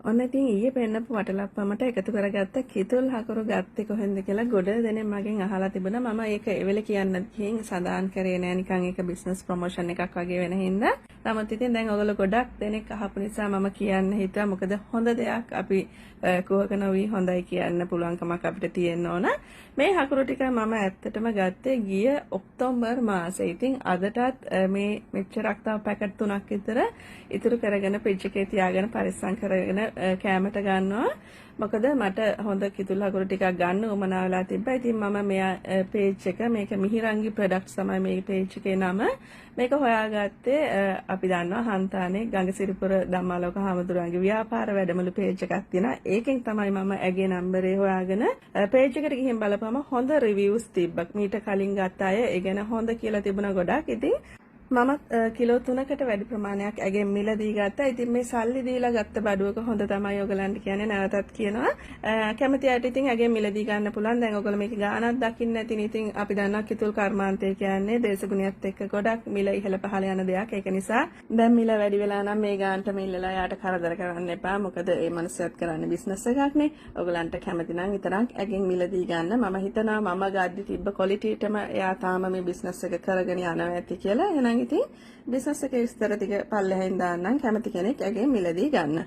ඔන්න ඉතින් ඊයේ පෙන්නපු වටලප්පමට එකතු කරගත්ත කිතුල් හකුරු ගත්තේ කොහෙන්ද කියලා ගොඩ දෙනෙක් මගෙන් අහලා තිබුණා. මම ඒක එවෙල කියන්න ගිහින් සඳහන් කරේ නෑ, නිකන් ඒක බිස්නස් ප්‍රොමෝෂන් එකක් වගේ වෙන හින්දා. නමුත් ඉතින් දැන් ඔයගොල්ලෝ ගොඩක් දෙනෙක් අහපු නිසා මම කියන්න හිතුවා. මොකද හොඳ දෙයක් අපි කුහක නොවි හොඳයි කියන්න පුළුවන්කමක් අපිට තියෙන්න ඕන. මේ හකුරු ටික මම ඇත්තටම ගත්තේ ගිය ඔක්තෝබර් මාසේ. ඉතින් අදටත් මේ මෙච්චරක් තව පැකට් 3ක් විතර ඉතුරු කරගෙන ෆ්‍රිජ් එකේ තියාගෙන පරිස්සම් කරගෙන කෑමට ගන්නවා. මොකද මට හොඳ කිතුල් හකුරු ටිකක් ගන්න උවමනා වෙලා තිබ්බා. ඉතින් මම මෙයා පේජ් එක මේක මිහිරංගි ප්‍රොඩක්ට්ස් තමයි මේ පේජ් එකේ නම. මේක හොයාගත්තේ අපි දන්නවා හන්තානේ ගංගසිරිපුර ධම්මාලෝක හාමුදුරුවන්ගේ ව්‍යාපාර වැඩමුළු පේජ් එකක් තියෙනවා. ඒකෙන් තමයි මම ඇගේ නම්බරේ හොයාගෙන පේජ් එකට ගිහින් බලපුවම හොඳ රිවිව්ස් තිබ්බා. මීට කලින් ගත්ත අය ඒ ගැන හොඳ කියලා තිබුණා ගොඩක්. ඉතින් මම කිලෝ 3කට වැඩි ප්‍රමාණයක් ඇගෙන් මිලදී ගත්තා. ඉතින් මේ සල්ලි දීලා ගත්ත බඩුවක හොඳ තමයි ඔයගලන්ට කියන්නේ. නැවතත් කියනවා. කැමති අයට ඉතින් ඇගෙන් මිලදී ගන්න පුළුවන්. දැන් ඔයගොල්ලෝ මේක ගානක් දකින්න නැතිනේ. ඉතින් අපි දන්නවා කිතුල් කර්මාන්තය කියන්නේ දේශගුණියත් එක්ක ගොඩක් මිල ඉහළ පහළ යන දෙයක්. ඒක නිසා දැන් මිල වැඩි වෙලා නම් මේ ගානට මිල්ලලා යාට කරදර කරන්න එපා. මොකද මේ මනුස්සයත් කරන්නේ බිස්නස් එකක්නේ. ඔයගලන්ට කැමති නම් විතරක් ඇගෙන් මිලදී ගන්න. මම හිතනවා මම ගද්දි තිබ්බ ක්වොලිටියටම එයා තාම මේ බිස්නස් එක කරගෙන යනවා ඇති කියලා. එහෙනම් ඉතින් බිස්නස් එකේ විස්තර ටික පල්ලෙහෙන් දාන්නම් කැමති කෙනෙක් ඇගෙන් මිලදී ගන්න.